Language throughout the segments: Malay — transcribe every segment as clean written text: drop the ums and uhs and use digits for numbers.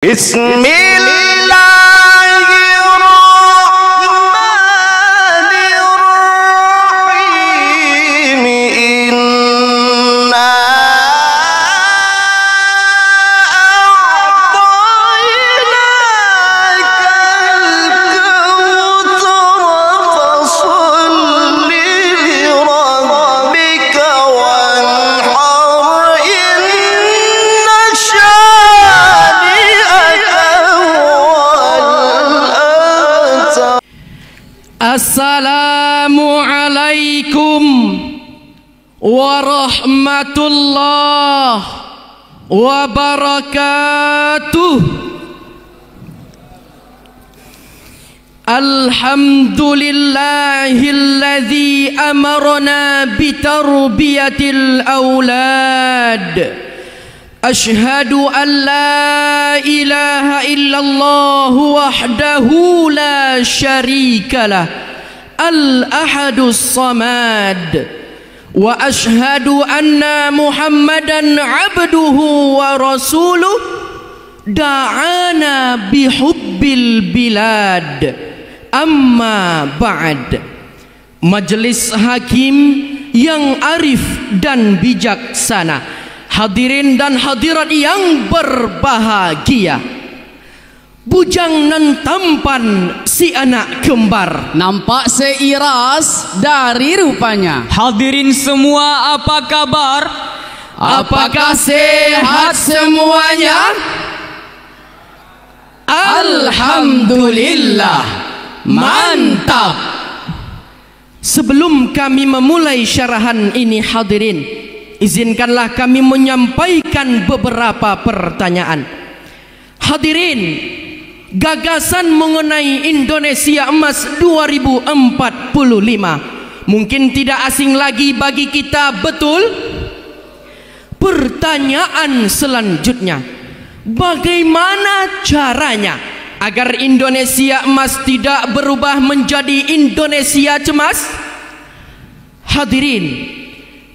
Bismillahirrahmanirrahim. Inna a'tainakal kautsar fasalli li rabbika wanhar inna Assalamualaikum warahmatullahi wabarakatuh. Alhamdulillahilladzi amarna bitarbiyatil aulad. Ashhadu an la ilaha illallah wahdahu la syarikalah al-ahadus samad wa ashhadu anna muhammadan abduhu wa rasuluh da'ana bihubbil bilad. Amma ba'd. Majelis hakim yang arif dan bijaksana, hadirin dan hadirat yang berbahagia, bujang nan tampan si anak kembar, nampak seiras dari rupanya. Hadirin semua, apa kabar? Apakah sehat semuanya? Alhamdulillah, mantap. Sebelum kami memulai syarahan ini, hadirin, izinkanlah kami menyampaikan beberapa pertanyaan. Hadirin, gagasan mengenai Indonesia Emas 2045 mungkin tidak asing lagi bagi kita, betul? Pertanyaan selanjutnya, bagaimana caranya agar Indonesia Emas tidak berubah menjadi Indonesia cemas? Hadirin,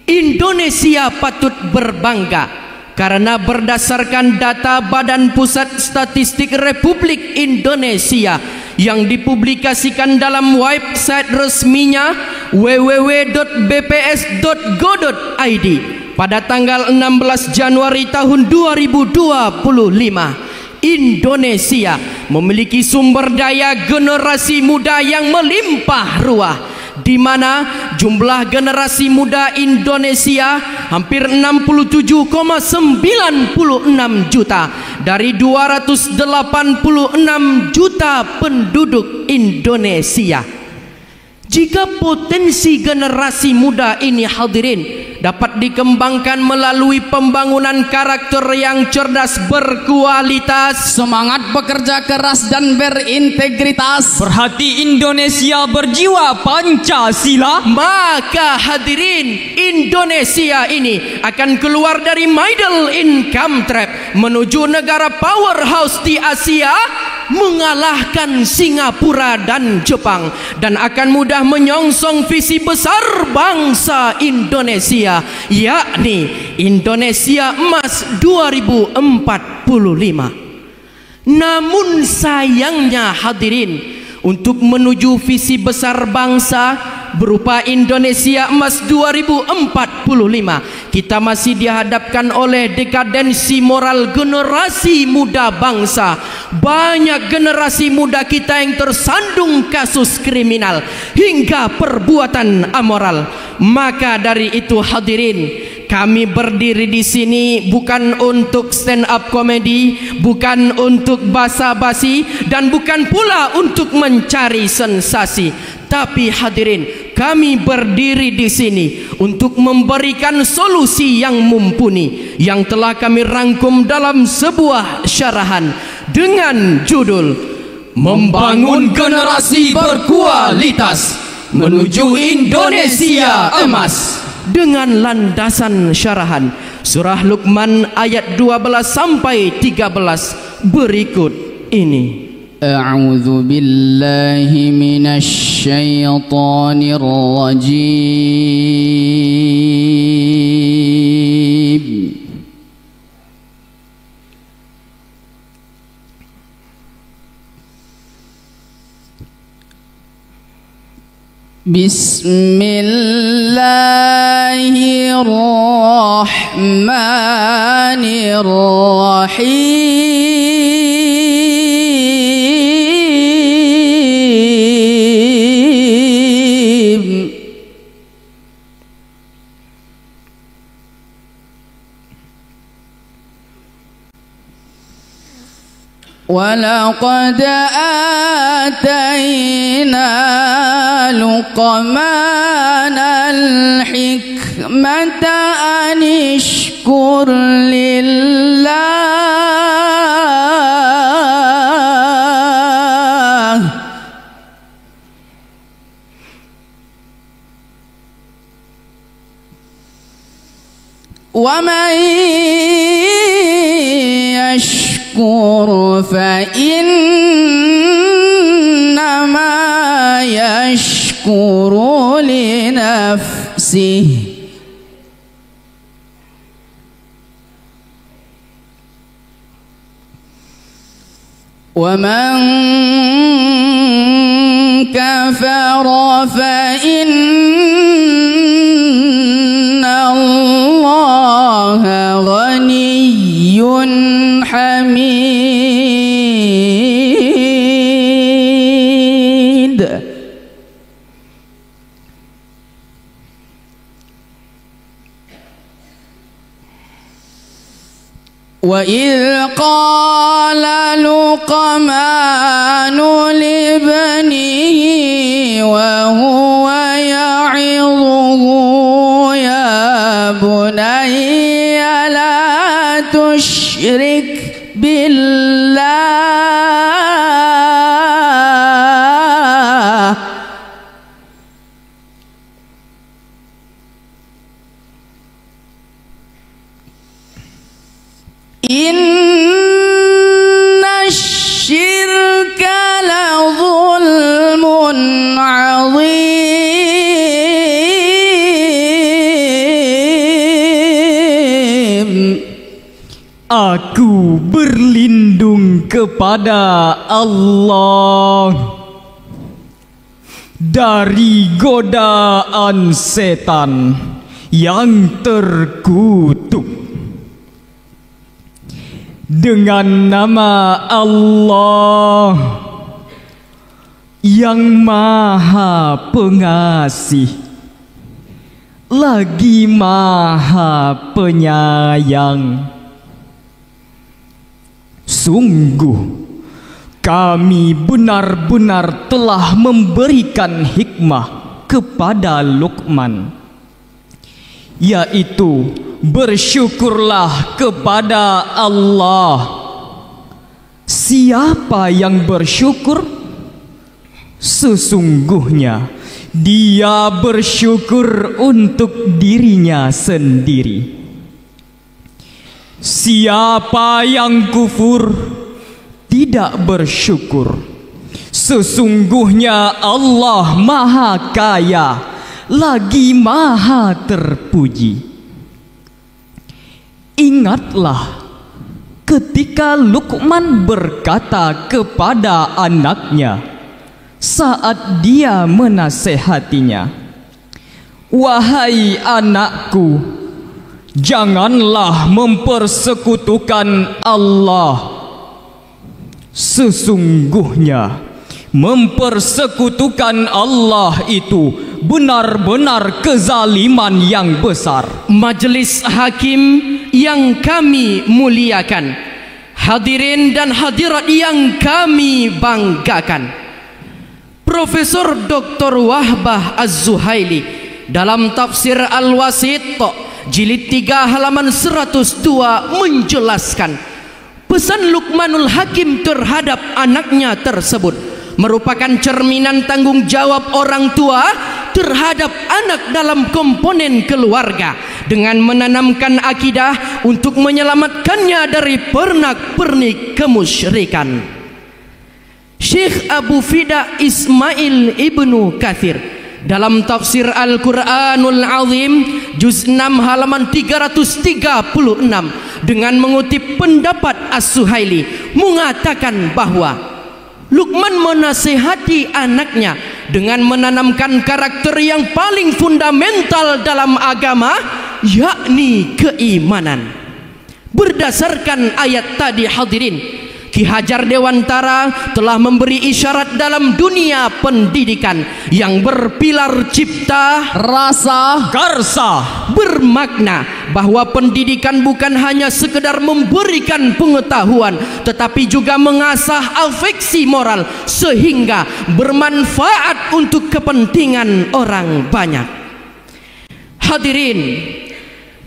Indonesia patut berbangga karena berdasarkan data Badan Pusat Statistik Republik Indonesia yang dipublikasikan dalam website resminya www.bps.go.id pada tanggal 16 Januari tahun 2025, Indonesia memiliki sumber daya generasi muda yang melimpah ruah, di mana jumlah generasi muda Indonesia hampir 67,96 juta dari 286 juta penduduk Indonesia. Jika potensi generasi muda ini, hadirin, dapat dikembangkan melalui pembangunan karakter yang cerdas, berkualitas, semangat bekerja keras dan berintegritas, berhati Indonesia, berjiwa Pancasila, maka hadirin, Indonesia ini akan keluar dari middle income trap menuju negara powerhouse di Asia, mengalahkan Singapura dan Jepang, dan akan mudah menyongsong visi besar bangsa Indonesia, yakni Indonesia Emas 2045. Namun sayangnya, hadirin, untuk menuju visi besar bangsa berupa Indonesia Emas 2045, kita masih dihadapkan oleh dekadensi moral generasi muda bangsa. Banyak generasi muda kita yang tersandung kasus kriminal hingga perbuatan amoral. Maka dari itu, hadirin, kami berdiri di sini bukan untuk stand up comedy, bukan untuk basa-basi, dan bukan pula untuk mencari sensasi. Tapi hadirin, kami berdiri di sini untuk memberikan solusi yang mumpuni yang telah kami rangkum dalam sebuah syarahan dengan judul Membangun Generasi Berkualitas Menuju Indonesia Emas, dengan landasan syarahan surah Luqman ayat 12 sampai 13 berikut ini. A'udzu billahi minasy syaithanir rajim. Bismillahirrahmanirrahim. Walaqad atayna Luqmanal hikmata an ishkur lillah wa man yashkur fa innama yashkuru li nafsihi wa man kafara fa inna Allaha ghaniyyun hamid. Wa idh qala Luqmanu libnihi wa huwa ya'idhuhu ya bunayya la tushrik billah inna syirka la zulmun azim. Aku berlindung kepada Allah dari godaan setan yang terkutuk. Dengan nama Allah yang Maha Pengasih lagi Maha Penyayang. Sungguh kami benar-benar telah memberikan hikmah kepada Luqman, yaitu bersyukurlah kepada Allah. Siapa yang bersyukur, sesungguhnya dia bersyukur untuk dirinya sendiri. Siapa yang kufur, tidak bersyukur, sesungguhnya Allah Maha Kaya lagi Maha Terpuji. Ingatlah ketika Luqman berkata kepada anaknya saat dia menasehatinya, "Wahai anakku, janganlah mempersekutukan Allah. Sesungguhnya mempersekutukan Allah itu benar-benar kezaliman yang besar." Majelis hakim yang kami muliakan, hadirin dan hadirat yang kami banggakan, Profesor Dr. Wahbah Az-Zuhaili dalam tafsir Al-Wasit jilid 3 halaman 102 menjelaskan pesan Luqmanul Hakim terhadap anaknya tersebut merupakan cerminan tanggung jawab orang tua terhadap anak dalam komponen keluarga dengan menanamkan akidah untuk menyelamatkannya dari pernak-pernik kemusyrikan. Syekh Abu Fida Ismail Ibnu Katsir dalam tafsir Al-Quranul Azim juz 6 halaman 336 dengan mengutip pendapat As-Suhaili mengatakan bahwa Luqman menasihati anaknya dengan menanamkan karakter yang paling fundamental dalam agama, yakni keimanan. Berdasarkan ayat tadi hadirin, Ki Hajar Dewantara telah memberi isyarat dalam dunia pendidikan yang berpilar cipta, rasa, karsa, bermakna bahwa pendidikan bukan hanya sekedar memberikan pengetahuan, tetapi juga mengasah afeksi moral sehingga bermanfaat untuk kepentingan orang banyak. Hadirin,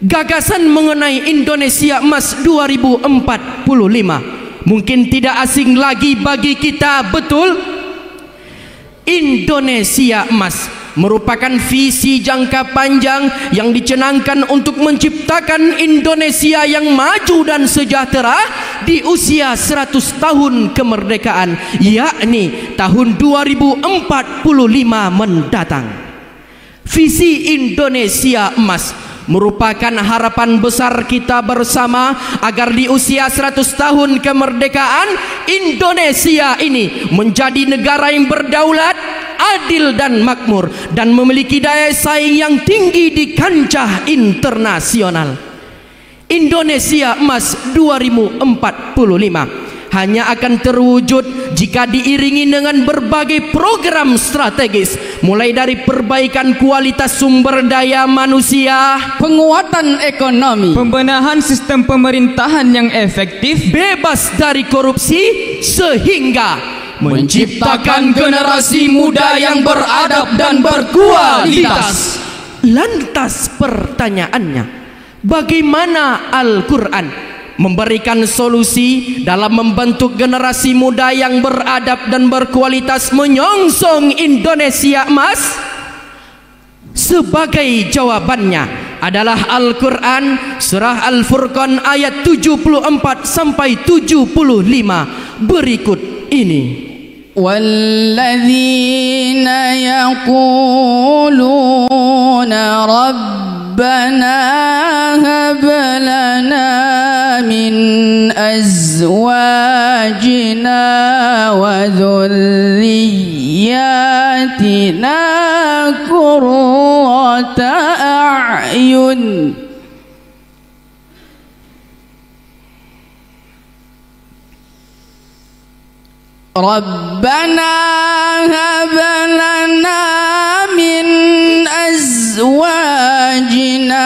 gagasan mengenai Indonesia Emas 2045 mungkin tidak asing lagi bagi kita, betul? Indonesia Emas merupakan visi jangka panjang yang dicanangkan untuk menciptakan Indonesia yang maju dan sejahtera di usia 100 tahun kemerdekaan, yakni tahun 2045 mendatang. Visi Indonesia Emas merupakan harapan besar kita bersama agar di usia 100 tahun kemerdekaan Indonesia ini menjadi negara yang berdaulat, adil dan makmur, dan memiliki daya saing yang tinggi di kancah internasional. Indonesia Emas 2045 hanya akan terwujud jika diiringi dengan berbagai program strategis, mulai dari perbaikan kualitas sumber daya manusia, penguatan ekonomi, pembenahan sistem pemerintahan yang efektif, bebas dari korupsi, sehingga menciptakan generasi muda yang beradab dan berkualitas. Lantas pertanyaannya, bagaimana Al-Quran memberikan solusi dalam membentuk generasi muda yang beradab dan berkualitas menyongsong Indonesia Emas? Sebagai jawabannya adalah Al-Quran surah Al-Furqan ayat 74 sampai 75 berikut ini. Walladzina yaquluna rabbana hab lana min azwajina wa dhurriyyatina qurrata a'yun Rabbana hab lana min azwajina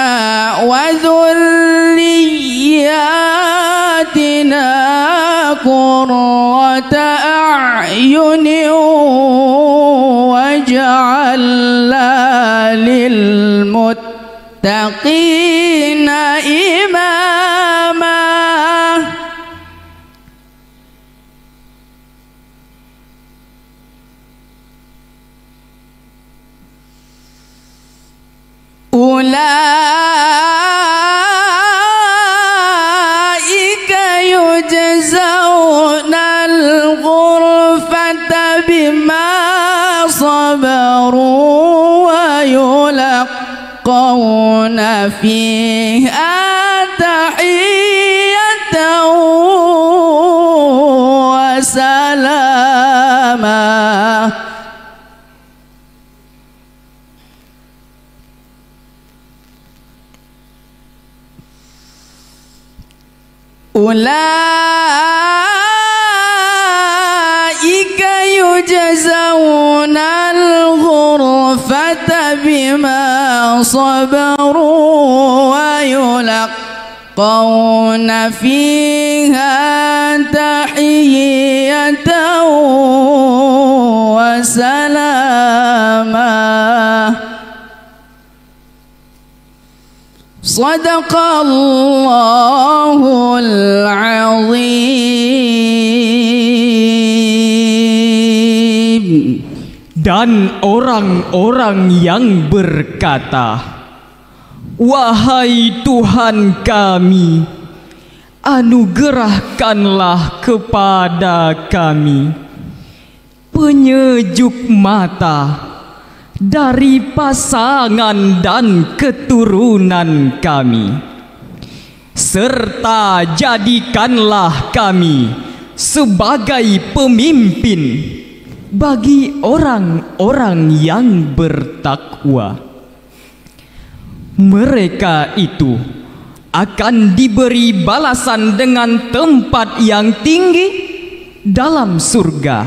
wa dhurriyyatina qurrata a'yunin waj'alna lil muttaqina imama. Ulaika yujzauna al-ghurfata bima sabaru wa yulaqawna fiha tahiyatan wa salama. Ulaika yujzauna al-ghurfata bima sabaru wa yulaqawna fiha tahiyatan wa salama. Sadaqallahul azim. dan orang-orang yang berkata, wahai Tuhan kami, anugerahkanlah kepada kami penyejuk mata dari pasangan dan keturunan kami, serta jadikanlah kami sebagai pemimpin bagi orang-orang yang bertakwa. Mereka itu akan diberi balasan dengan tempat yang tinggi dalam surga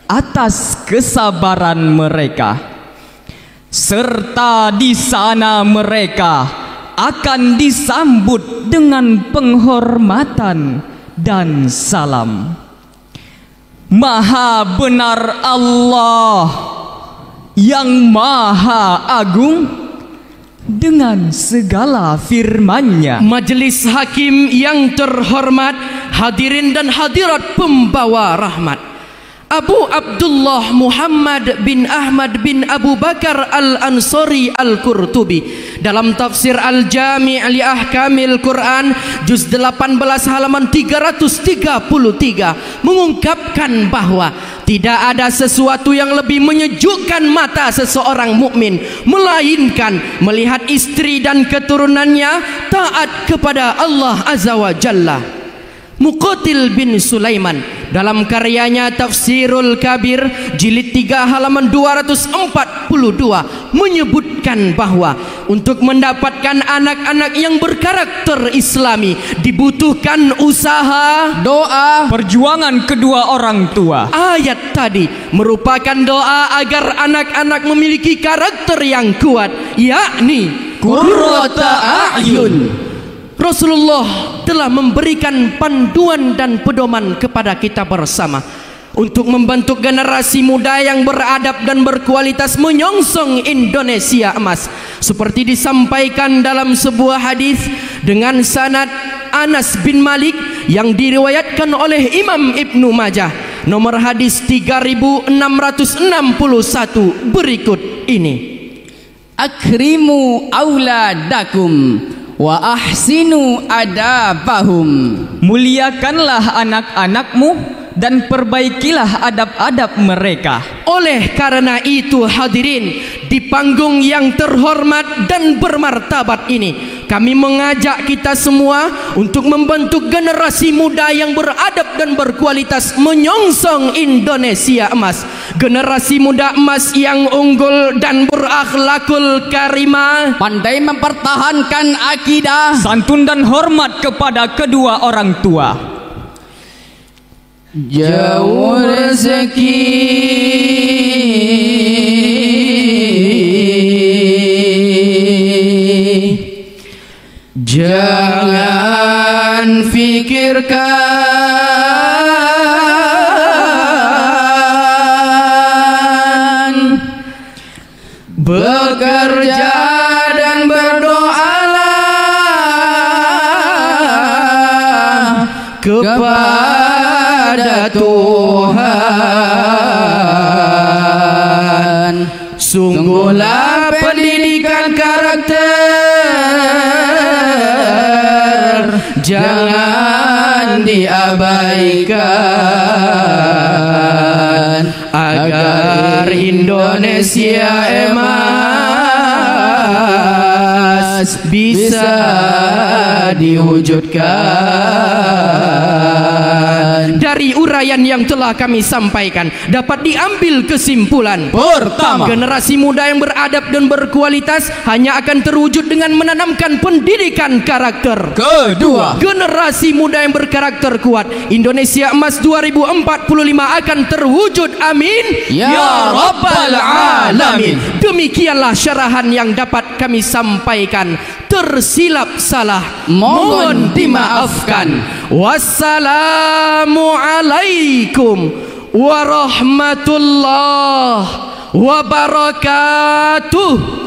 atas kesabaran mereka, serta di sana mereka akan disambut dengan penghormatan dan salam. Maha benar Allah yang Maha Agung dengan segala firman-Nya. Majelis hakim yang terhormat, hadirin dan hadirat pembawa rahmat, Abu Abdullah Muhammad bin Ahmad bin Abu Bakar Al-Ansari Al-Qurtubi dalam tafsir Al-Jami' li Ahkamil Quran juz 18 halaman 333 mengungkapkan bahwa tidak ada sesuatu yang lebih menyejukkan mata seseorang mukmin melainkan melihat istri dan keturunannya taat kepada Allah Azza wa Jalla. Muqatil bin Sulaiman dalam karyanya Tafsirul Kabir jilid 3 halaman 242 menyebutkan bahwa untuk mendapatkan anak-anak yang berkarakter Islami dibutuhkan usaha, doa, perjuangan kedua orang tua. Ayat tadi merupakan doa agar anak-anak memiliki karakter yang kuat, yakni qurrata a'yun. Rasulullah telah memberikan panduan dan pedoman kepada kita bersama untuk membentuk generasi muda yang beradab dan berkualitas menyongsong Indonesia emas, seperti disampaikan dalam sebuah hadis dengan sanad Anas bin Malik yang diriwayatkan oleh Imam Ibnu Majah, nomor hadis 3661 berikut ini. akrimu auladakum wa ahsinu adabahum. Muliakanlah anak-anakmu dan perbaikilah adab-adab mereka. Oleh karena itu hadirin, di panggung yang terhormat dan bermartabat ini kami mengajak kita semua untuk membentuk generasi muda yang beradab dan berkualitas menyongsong Indonesia emas. Generasi muda emas yang unggul dan berakhlakul karimah, Pandai mempertahankan akidah, Santun dan hormat kepada kedua orang tua. jauh rezeki. Jangan fikirkan, bekerja dan berdoalah kepada Tuhan. Sungguhlah pendidikan karakter jangan diabaikan, agar Indonesia emas bisa diwujudkan. Dari uraian yang telah kami sampaikan dapat diambil kesimpulan: Pertama, generasi muda yang beradab dan berkualitas hanya akan terwujud dengan menanamkan pendidikan karakter. kedua, Generasi muda yang berkarakter kuat, Indonesia emas 2045 akan terwujud, amin Ya Rabbal Alamin. Demikianlah syarahan yang dapat kami sampaikan. Tersilap salah Mohon dimaafkan. Wassalamualaikum warahmatullahi wabarakatuh.